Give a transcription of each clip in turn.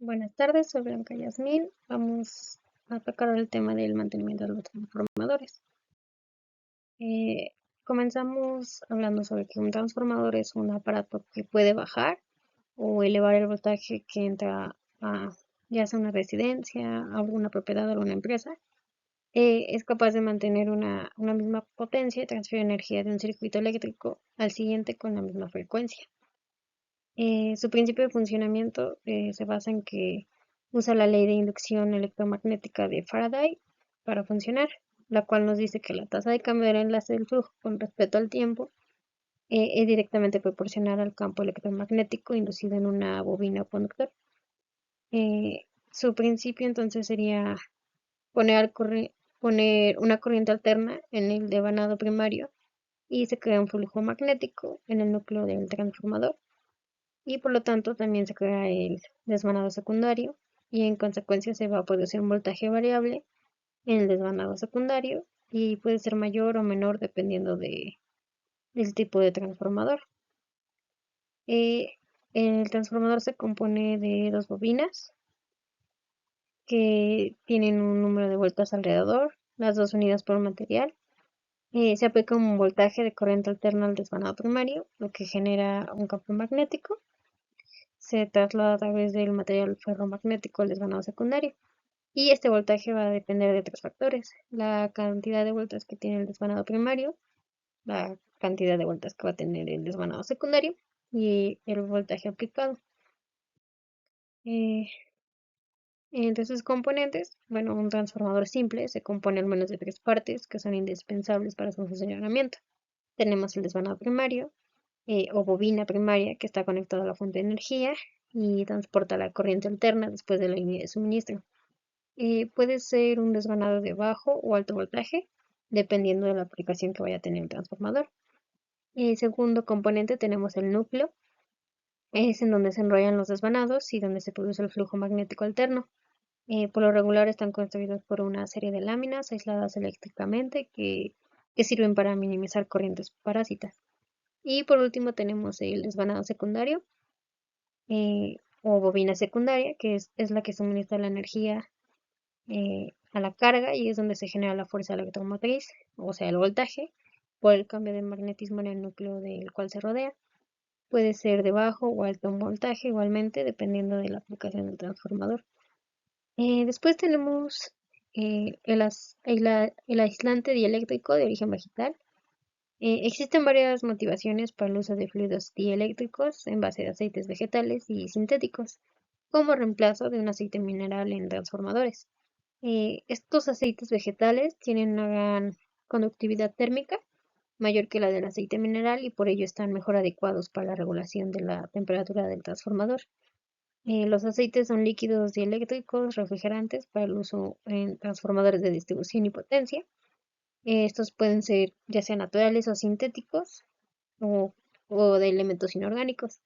Buenas tardes, soy Blanca Yasmín. Vamos a tocar el tema del mantenimiento de los transformadores. Eh, Comenzamos hablando sobre que un transformador es un aparato que puede bajar o elevar el voltaje que entra a ya sea una residencia, a alguna propiedad o alguna empresa. Es capaz de mantener una misma potencia y transfiere energía de un circuito eléctrico al siguiente con la misma frecuencia. Su principio de funcionamiento se basa en que usa la ley de inducción electromagnética de Faraday para funcionar, la cual nos dice que la tasa de cambio del enlace del flujo con respecto al tiempo es directamente proporcional al campo electromagnético inducido en una bobina o conductor. Su principio entonces sería poner una corriente alterna en el devanado primario y se crea un flujo magnético en el núcleo del transformador y por lo tanto también se crea el desvanado secundario y en consecuencia se va a producir un voltaje variable en el desvanado secundario y puede ser mayor o menor dependiendo del tipo de transformador. Eh, el transformador se compone de dos bobinas que tienen un número de vueltas alrededor, las dos unidas por un material. Se aplica un voltaje de corriente alterna al desvanado primario, lo que genera un campo magnético. Se traslada a través del material ferromagnético al desvanado secundario. Y este voltaje va a depender de tres factores: la cantidad de vueltas que tiene el desvanado primario, la cantidad de vueltas que va a tener el desvanado secundario y el voltaje aplicado. Eh, Entre sus componentes, bueno, un transformador simple se compone al menos de tres partes que son indispensables para su funcionamiento. Tenemos el desvanado primario o bobina primaria que está conectada a la fuente de energía y transporta la corriente alterna después de la línea de suministro. Puede ser un desvanado de bajo o alto voltaje, dependiendo de la aplicación que vaya a tener el transformador. El segundo componente tenemos el núcleo, es en donde se enrollan los desvanados y donde se produce el flujo magnético alterno. Por lo regular están construidos por una serie de láminas aisladas eléctricamente que sirven para minimizar corrientes parásitas. Y por último tenemos el desvanado secundario o bobina secundaria, que es la que suministra la energía a la carga y es donde se genera la fuerza electromotriz, o sea, el voltaje, por el cambio de magnetismo en el núcleo del cual se rodea. Puede ser de bajo o alto voltaje igualmente, dependiendo de la aplicación del transformador. Después tenemos el aislante dieléctrico de origen vegetal. Existen varias motivaciones para el uso de fluidos dieléctricos en base de aceites vegetales y sintéticos, como reemplazo de un aceite mineral en transformadores. Estos aceites vegetales tienen una gran conductividad térmica, mayor que la del aceite mineral, y por ello están mejor adecuados para la regulación de la temperatura del transformador. Los aceites son líquidos dieléctricos refrigerantes para el uso en transformadores de distribución y potencia. Estos pueden ser ya sean naturales o sintéticos o, o de elementos inorgánicos.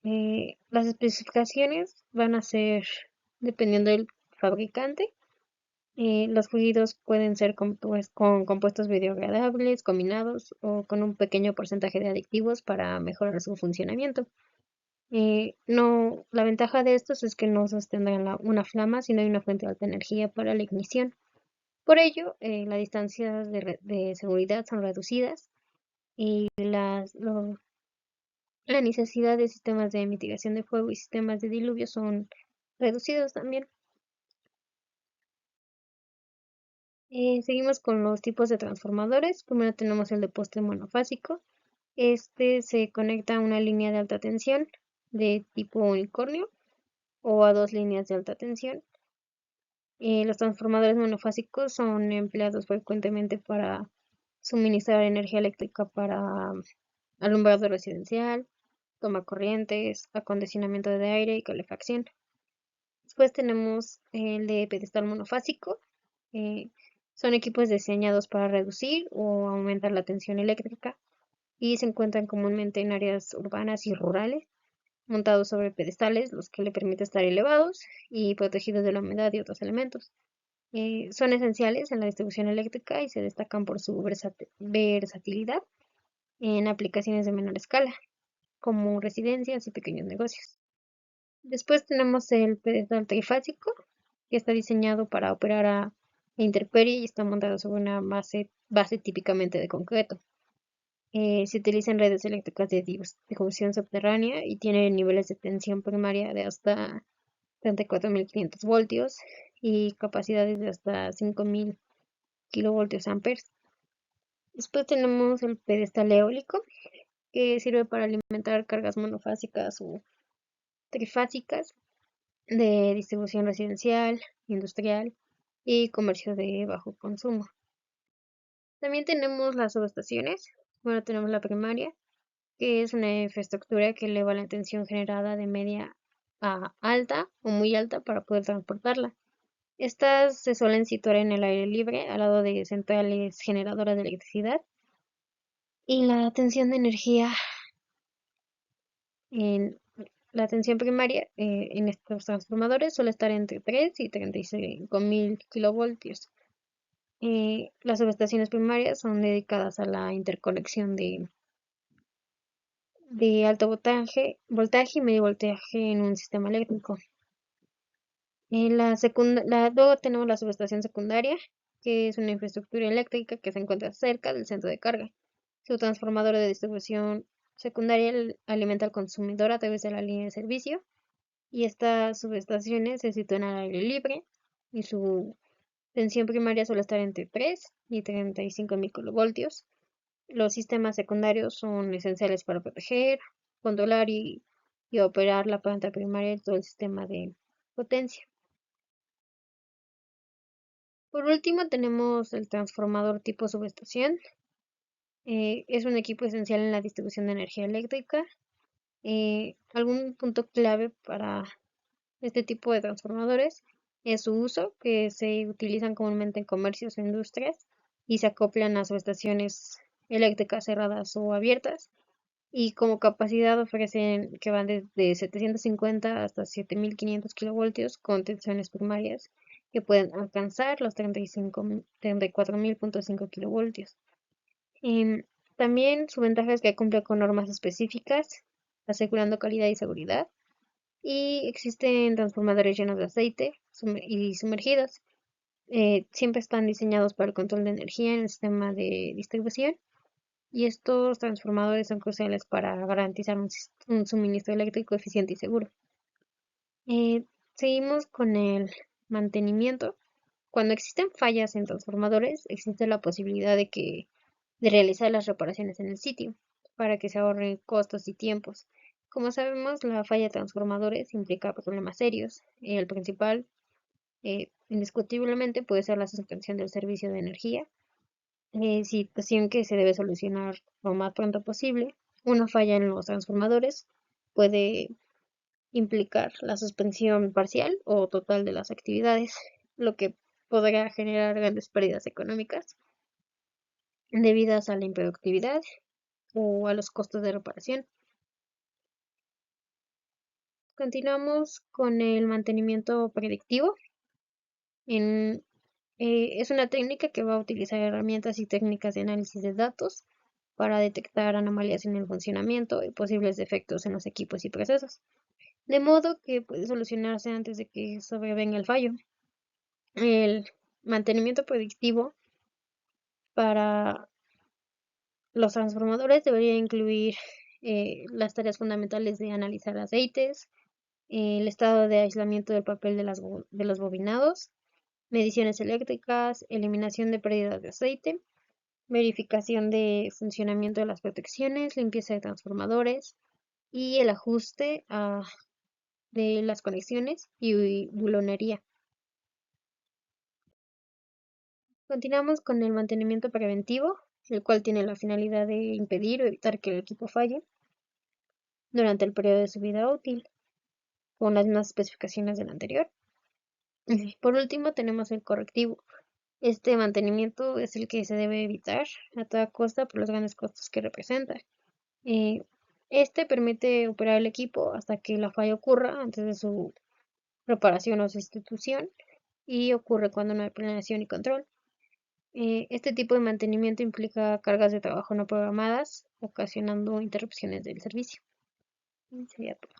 Las especificaciones van a ser dependiendo del fabricante. Los fluidos pueden ser con compuestos biodegradables, combinados o con un pequeño porcentaje de aditivos para mejorar su funcionamiento. No, la ventaja de estos es que no sostendrán una flama, sino hay una fuente de alta energía para la ignición. Por ello, las distancias de seguridad son reducidas y la necesidad de sistemas de mitigación de fuego y sistemas de diluvio son reducidos también. Seguimos con los tipos de transformadores. Primero tenemos el de poste monofásico. Este se conecta a una línea de alta tensión de tipo unicornio o a dos líneas de alta tensión. Los transformadores monofásicos son empleados frecuentemente para suministrar energía eléctrica para alumbrado residencial, toma corrientes, acondicionamiento de aire y calefacción. Después tenemos el de pedestal monofásico. eh, Son equipos diseñados para reducir o aumentar la tensión eléctrica y se encuentran comúnmente en áreas urbanas y rurales, montados sobre pedestales, los que le permiten estar elevados y protegidos de la humedad y otros elementos. Son esenciales en la distribución eléctrica y se destacan por su versatilidad en aplicaciones de menor escala, como residencias y pequeños negocios. Después tenemos el pedestal trifásico, que está diseñado para operar a intemperie y está montado sobre una base típicamente de concreto. Se utiliza en redes eléctricas de difusión subterránea y tiene niveles de tensión primaria de hasta 34.500 voltios y capacidades de hasta 5.000 kilovoltios amperes. Después tenemos el pedestal eólico, que sirve para alimentar cargas monofásicas o trifásicas de distribución residencial, industrial y comercio de bajo consumo. También tenemos las subestaciones. Bueno, tenemos la primaria, que es una infraestructura que eleva la tensión generada de media a alta o muy alta para poder transportarla. Estas se suelen situar en el aire libre, al lado de centrales generadoras de electricidad, y en la tensión primaria en estos transformadores suele estar entre 3 y 35.000 kilovoltios. Las subestaciones primarias son dedicadas a la interconexión de alto voltaje y medio voltaje en un sistema eléctrico. Luego tenemos la subestación secundaria, que es una infraestructura eléctrica que se encuentra cerca del centro de carga. Su transformador de distribución secundaria alimenta al consumidor a través de la línea de servicio, y estas subestaciones se sitúan al aire libre y su tensión primaria suele estar entre 3 y 35.000 kilovoltios. Los sistemas secundarios son esenciales para proteger, controlar y operar la planta primaria y todo el sistema de potencia. Por último, tenemos el transformador tipo subestación. Es un equipo esencial en la distribución de energía eléctrica. Algún punto clave para este tipo de transformadores es su uso, que se utilizan comúnmente en comercios o industrias y se acoplan a subestaciones eléctricas cerradas o abiertas. Y como capacidad ofrecen que van desde 750 hasta 7.500 kilovoltios con tensiones primarias que pueden alcanzar los 34.5 kilovoltios. Em, También su ventaja es que cumple con normas específicas, asegurando calidad y seguridad. Y existen transformadores llenos de aceite y sumergidos. Siempre están diseñados para el control de energía en el sistema de distribución, y estos transformadores son cruciales para garantizar un suministro eléctrico eficiente y seguro. Eh, Seguimos con el mantenimiento. Cuando existen fallas en transformadores, existe la posibilidad de realizar las reparaciones en el sitio para que se ahorren costos y tiempos. Como sabemos, la falla de transformadores implica problemas serios. El principal, indiscutiblemente, puede ser la suspensión del servicio de energía, situación que se debe solucionar lo más pronto posible. Una falla en los transformadores puede implicar la suspensión parcial o total de las actividades, lo que podría generar grandes pérdidas económicas debidas a la improductividad o a los costos de reparación. Continuamos con el mantenimiento predictivo. En, es una técnica que va a utilizar herramientas y técnicas de análisis de datos para detectar anomalías en el funcionamiento y posibles defectos en los equipos y procesos, de modo que puede solucionarse antes de que sobrevenga el fallo. El mantenimiento predictivo para los transformadores debería incluir las tareas fundamentales de analizar aceites, el estado de aislamiento del papel de los bobinados, mediciones eléctricas, eliminación de pérdidas de aceite, verificación de funcionamiento de las protecciones, limpieza de transformadores y el ajuste de las conexiones y bulonería. Continuamos con el mantenimiento preventivo, el cual tiene la finalidad de impedir o evitar que el equipo falle durante el periodo de su vida útil, con las mismas especificaciones del anterior. Por último, tenemos el correctivo. Este mantenimiento es el que se debe evitar a toda costa por los grandes costos que representa. Eh, Este permite operar el equipo hasta que la falla ocurra antes de su reparación o sustitución, y ocurre cuando no hay planeación y control. Este tipo de mantenimiento implica cargas de trabajo no programadas, ocasionando interrupciones del servicio. Sería todo.